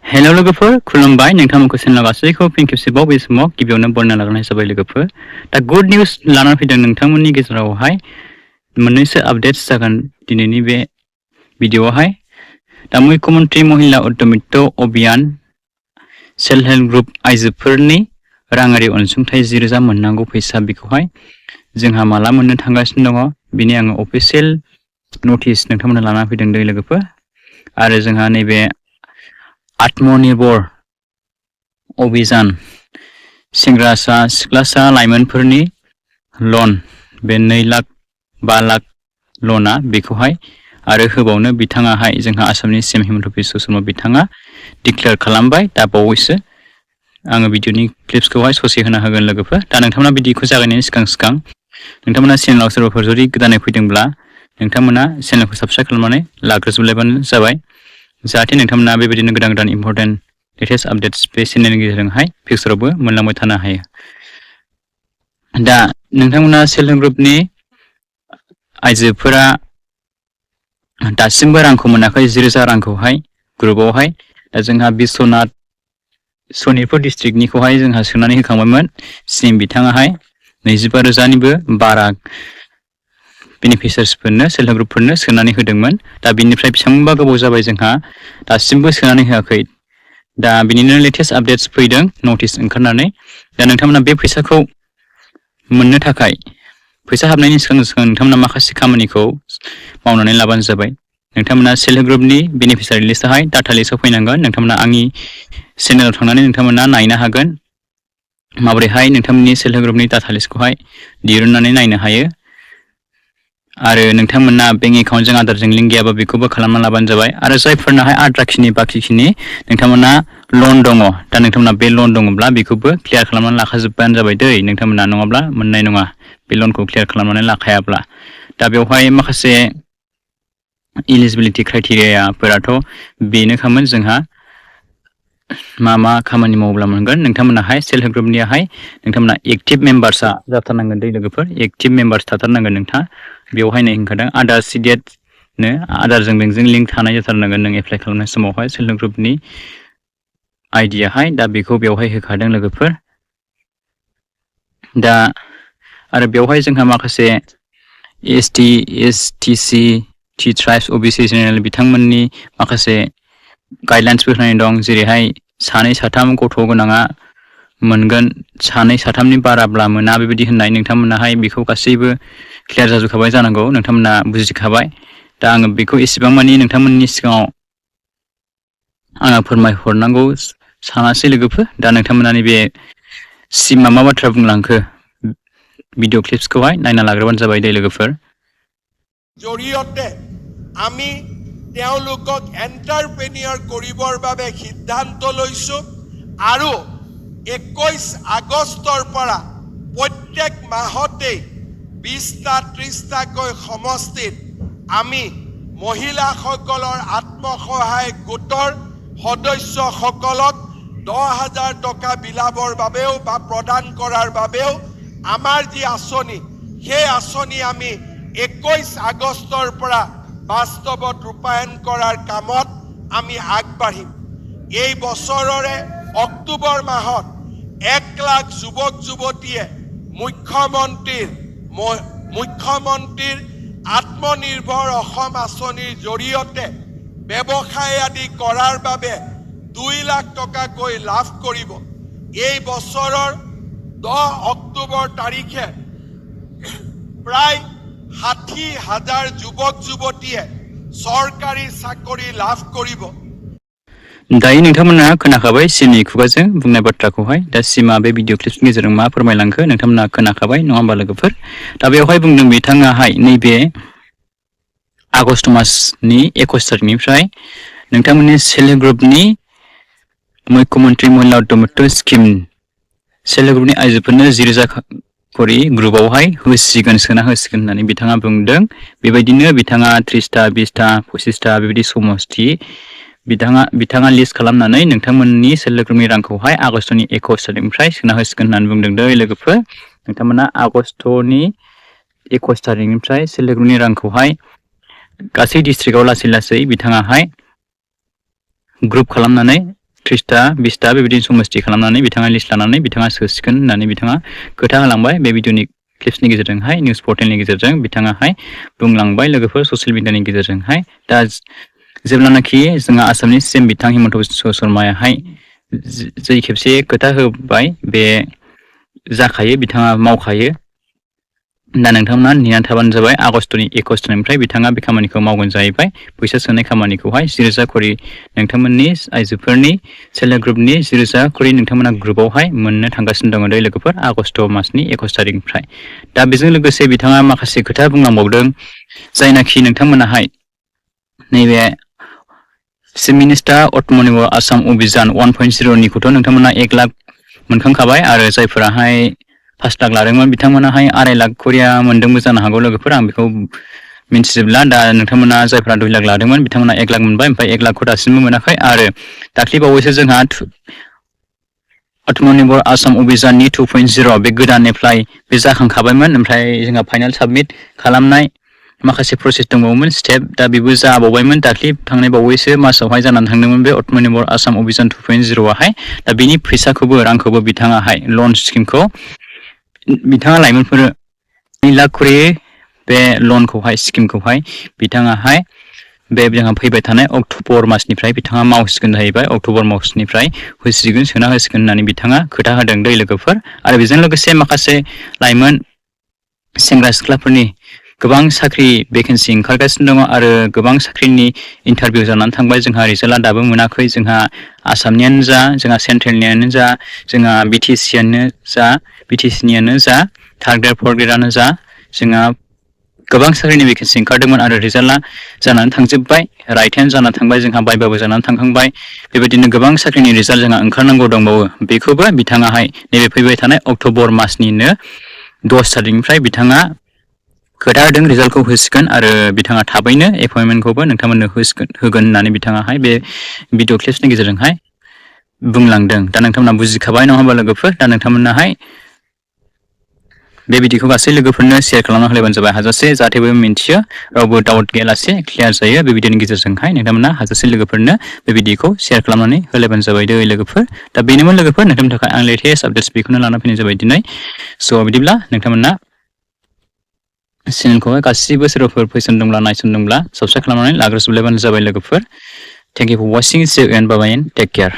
Hello लोगोफोर खुलुमबाय नोंथांमोनखौ channel गासैखौ फिन खेबसेबाव बे समाव गिबियावनो बरायना लाग्रोनाय जाबाय लोगोफोर दा गुड निउज लानानै फैदों नोंथांमोननि गेजेरावहाय मोननैसो आपडेट्स जागोन दिनैनि बे भिडिअआवहाय दा मुख्यमंत्री महिला उद्यमित्व अभियान सेल्फ हेल्प ग्रुप आइजोफोरनि राङारि अनसुंथाइ 10,000 मोननांगौ फैसा बेखौहाय जोंहा माला मोननो थांगासिनो दङ बिनि आङो अफिशियेल नोटिस नोंथांमोननो लाना फैदों दै लोगोफोर आरो जोंहा नैबे आत्मनिर्भर अभियान सेंग्रासा सिख्लासा लाइमोनफोरनि लन बे 2 लाख 5 लाख लना बेखौहाय आरो होबावनो बिथाङाहाय जोंहा आसामनि सीएम हिमन्त बिश्व शर्मा बिथाङा डिक्लेयार खालामबाय दा बावैसो आङो भिडिअनि क्लिप्सखौहाय ससे होना होगोन लोगोफोर दा नोंथांमोना भिडिअखौ जागायनायनि सिगां नोंथांमोना चेनेलाव सोरबाफोर जुदि गोदानै फैदोंब्ला नोंथांमोना चेनेलखौ साबस्क्राइब खालामनानै लाग्रोजोबलायबानो जाबाय जाहाथे नोंथांमोना बेबायदिनो गोदान इम्पोर्टेन्ट लेटेस्ट आपडेट्स बे चेनेलनि गेजेरजोंहाय फिक्सारावबो मोनलांबाय थानो हायो दा नोंथांमोना सेल्फ हेल्प ग्रुपनि आइजोफोरा दासिमबो रांखौ मोनाखै 10,000 रांखौहाय ग्रुपआवहाय दा जोंहा बिश्वनाथ सनितपुर डिस्ट्रिक्टनिखौहाय जोंहा सोनानै होखांबायमोन सीएम बिथाङाहाय 25,000निबो बारा बेनिफिसियारिफोरनो सेल्फ हेल्प ग्रुपफोरनो सोनानै होदोंमोन दा बिनिफ्राय बेसेबांबा गोबाव जाबाय जोंहा दासिमबो सोनानै होआखै दा बिनिनो लेटेस्ट आपडेट्स फैदों नटिस ओंखारनानै दा नोंथांमोना बे फैसाखौ मोननो थाखाय फैसा हाबनायनि सिगां नोंथांमोना माखासे खामानिखौ मावनानै लाबानो जाबाय नोंथांमोना सेल्फ हेल्प ग्रुपनि बेनिफिसियारि लिस्टआवहाय डाटा लिस्टआव फैनांगोन नोंथांमोना आंनि चेनेलाव थांनानै नोंथांमोना नायनो हागोन माबोरैहाय नोंथांमोननि सेल्फ हेल्प ग्रुपनि डाटा लिस्टखौहाय दिरुननानै नायनो हायो आरो नोंथांमोना बेंक एकाउन्टजों आधारजों लिंक गैयाबा बेखौबो खालामना लाबानो जाबाय आरो जायफोरनाहाय आद्राखिनि बाखिखिनि नोंथांमोना लन दङ दा नोंथांमोना बे लन दङब्ला बेखौबो क्लियार खालामनानै लाखाजोबबानो जाबाय दै नोंथांमोना नङाब्ला मोननाय नङा बे लनखौ क्लियार खालामनानै लाखायाब्ला दा बेवहाय माखासे इलिजिबिलिटि क्राइटेरियाफोराथ' बेनोखामोन जोंहा मा खामानि मावब्ला मोनगोन नोंथांमोनाहाय सेल्फ हेल्प ग्रुपनियाहाय नोंथांमोना एक्टिभ मेम्बार्सआ जाथारनांगोन दै लोगोफोर एक्टिभ मेम्बार्स थाथारनांगोन नोंथाङा बेवहाय नै होनखादों आधार सिडिएटनो आधारजों बेंकजों लिंक थानाय जाथारनांगोन नों एप्लाइ खालामनाय समावहाय सेल्फ हेल्प ग्रुपनि आइडियाहाय दा बेखौ बेवहाय होखादों लोगोफोर दा आरो बेवहाय जोंहा माखासे एसटि एसटिसि टि ट्राइब्स ओबिसि चेनेल बिथांमोननि माखासे गाइडलाइन्सफोर होनाय दं जेरैहाय 2-3 गथ' गोनाङा मोनगोन 2-3नि बाराब्ला मोना बेबायदि होननाय नोंथांमोनाहाय बेखौ गासैबो क्लियार जाजोबखाबाय जानांगौ नोंथांमोना बुजिखाबाय दा आङो बेखौ एसेबां मानि नोंथांमोननि सिगाङाव आङो फोरमायहरनांगौ सानासै लोगोफोर दा नोंथांमोना बे सिमा मा बाथ्रा बुंलांखो भिडिअ क्लिप्सखौहाय नायना लाग्रोबानो जाबाय दै लोगोफोर জৰিয়তে আমি তেওঁলোকক এন্টাৰপ্ৰেনিয়ৰ কৰিবৰ বাবে সিদ্ধান্ত লৈছো আৰু 21 আগষ্টৰ পৰা প্ৰত্যেক মাহতে 20টা 30টাকৈ সমষ্টিত আমি মহিলাসকলৰ আত্মসহায়ক গোটৰ সদস্যসকলক 10,000 টকা বিলাবৰ বাবেও বা প্ৰদান কৰাৰ বাবেও আমাৰ যি আঁচনি সেই আঁচনি আমি 21 আগষ্টৰ পৰা বাস্তৱত ৰূপায়ণ কৰাৰ কামত আমি আগবাঢ়িম এই বছৰৰে অক্টোবৰ মাহত 1 লাখ যুৱক যুৱতীয়ে মুখ্যমন্ত্ৰীৰ আত্মনিৰ্ভৰ অসম আঁচনিৰ জৰিয়তে ব্যৱসায় আদি কৰাৰ বাবে 2 লাখ টকাকৈ লাভ কৰিব এই বছৰৰ 10 অক্টোবৰ তাৰিখে প্ৰায় 60,000 যুৱক যুৱতীয়ে सरकारी साकरि लाभ करिब दायो नोंथांमोना खोनाखाबाय सिमनि खुगाजों बुंनाय बाथ्राखौहाय दा सिमा बे भिडिअ क्लिप्सनि गेजेरजों मा फोरमायलांखो नोंथांमोना खोनाखाबाय नङा होमबा लोगोफोर दा बेवहाय बुंदों बिथाङाहाय नैबे आगस्ट मासनि 21 तारिखनिफ्राय नोंथांमोननि सेल्फ हेल्प ग्रुपनि मुख्यमंत्री महिला उद्यमित्व स्किम सेल्फ हेल्प ग्रुपनि आइजोफोरनो 10,000 करि ग्रुपआवहाय होसिगोन सोना होसिगोन होननानै बिथाङा बुंदों बेबायदिनो बिथाङा 30टा 20टा 25टा बेबायदि समस्ति बिथाङा लिस्ट खालामनानै नोंथांमोननि सेल्फ हेल्प ग्रुपनि रांखौहाय आगस्टनि 21 तारिखनिफ्राय सोना होसिगोन होननानै बुंदों दै लोगोफोर नोंथांमोना आगस्टनि 21 तारिखनिफ्राय सेल्फ हेल्प ग्रुपनि रांखौहाय गासै डिस्ट्रिक्टआव लासै लासै बिथाङाहाय ग्रुप खालामनानै 30टा 20टा बेबायदिनो समस्ति खालामनानै बिथाङा लिस्ट लानानै बिथाङा सोसिगोन होननानै बिथाङा खोथा होलांबाय बे भिडिअनि क्लिप्सनि गेजेरजोंहाय निउस पर्टेलनि गेजेरजों बिथाङाहाय बुंलांबाय लोगोफोर ससियेल मिडियानि गेजेरजोंहाय दा जेब्लानाखि जोंहा आसामनि CM बिथां हिमन्त बिश्व शर्मायाहाय जै खेबसे खोथा होबाय बे जाखायो बिथाङा मावखायो दा नोंथांमोना नेनानै थाबानो जाबाय आगष्टनि 21निफ्राय बिथाङा बे खामानिखौ मावगोन जाहैबाय फैसा सोनाय खामानिखौहाय 10,000 करि नोंथांमोननि आइजोफोरनि सेल्फ हेल्प ग्रुपनि 10,000 करि नोंथांमोना ग्रुपआवहाय मोननो थांगासिनो दङ दै लोगोफोर आगष्ट मासनि 21 तारिखनिफ्राय दा बेजों लोगोसे बिथाङा माखासे खोथा बुंलांबावदों जायनाखि नोंथांमोनाहाय नैबे चिफ मिनिस्टार अटमनिर्भर आसाम अभियान 1.0 निखौथ' नोंथांमोना 1 लाख मोनखांखाबाय आरो जायफोराहाय 5 लाख लादोंमोन बिथांमोनाहाय 2.5 लाख करिया मोनदोंबो जानो हागौ लोगोफोर आं बेखौ मिन्थिजोबला दा नोंथांमोना जायफोरा 2 लाख लादोंमोन बिथांमोना 1 लाख मोनबाय ओमफ्राय 1 लाखखौ दासिमबो मोनाखै आरो दाख्लैबावैसो जोंहा आत्मनिर्भर आसाम अभियाननि 2.0 बे गोदान एप्लाइ बे जाखांखाबायमोन ओमफ्राय जोंहा फाइनाल साबमिट खालामनाय माखासे प्रसेस दंबावोमोन स्टेप दा बेबो जाबावबायमोन दाख्लै थांनाय बावैसो मासावहाय जानानै थांदोंमोन बे आत्मनिर्भर आसाम अभियान 2.0 आवहाय दा बेनि फैसाखौबो रांखौबो बिथाङाहाय लन स्किमखौ बिथाङा लाइमोनफोर 2 लाख करि बे लनखौहाय स्किमखौहाय बिथाङाहाय बे जोंहा फैबाय थानाय अक्ट'बर मासनिफ्राय बिथाङा मावसिगोन जाहैबाय अक्ट'बर मासनिफ्राय होसिगोन सोना होसिगोन होननानै बिथाङा खोथा होदों दै लोगोफोर आरो बेजों लोगोसे माखासे लाइमोन सेंग्रा सिख्लाफोरनि गोबां साख्रि भेकेन्सि ओंखारगासिनो दङ आरो गोबां साख्रिनि इन्टारभिउ जानानै थांबाय जोंहा रिजाल्टआ दाबो मोनाखै जोंहा आसामनियानो जा जोंहा सेन्ट्रेलनियानो जा जोंहा बिटिसिनियानो जा थार्ड ग्रेड फर्थ ग्रेडआनो जा जोंहा गोबां साख्रिनि भेकेन्सि ओंखारदोंमोन आरो रिजाल्टआ जानानै थांजोब्बाय राइट हेन्ड जानानै थांबाय जोंहा बायबाबो जानानै थांखांबाय बेबायदिनो गोबां साख्रिनि रिजाल्ट जोंहा ओंखारनांगौ दंबावो बेखौबो बिथाङाहाय नैबे फैबाय थानाय अक्ट'बर मासनिनो 10 तारिखनिफ्राय बिथाङा खोथा होदों रिजाल्टखौ होसिगोन आरो बिथाङा थाबैनो एपइन्टमेन्टखौबो नोंथांमोननो होगोन होननानै बिथाङाहाय बे भिडिअ क्लिप्सनि गेजेरजोंहाय बुंलांदों दा नोंथांमोना बुजिखाबाय नङा होमबा लोगोफोर दा नोंथांमोनाहाय बे भिडिअखौ गासै लोगोफोरनो शेयार खालामना होलायबानो जाबाय हाजासे जाहाथे बयबो मिन्थियो रावबो डाउट गैयालासे क्लियार जायो बे भिडिअनि गेजेरजोंहाय नोंथांमोना हाजासे लोगोफोरनो बे भिडिअखौ शेयार खालामनानै होलायबानो जाबाय दै लोगोफोर दा बेनोमोन लोगोफोर नोंथांनि थाखाय आं लेटेस्ट आपडेट्स बेखौनो लाना फैनाय जाबाय दिनै स' बिदिब्ला नोंथांमोना चेनेलखौहाय गासिबो सोरबाफोर फैसनदोंब्ला नायसनदोंब्ला साबस्क्राइब खालामनानै लाग्रोजोबलायबानो जाबाय लोगोफोर thank you for watching see you and bye bye and take care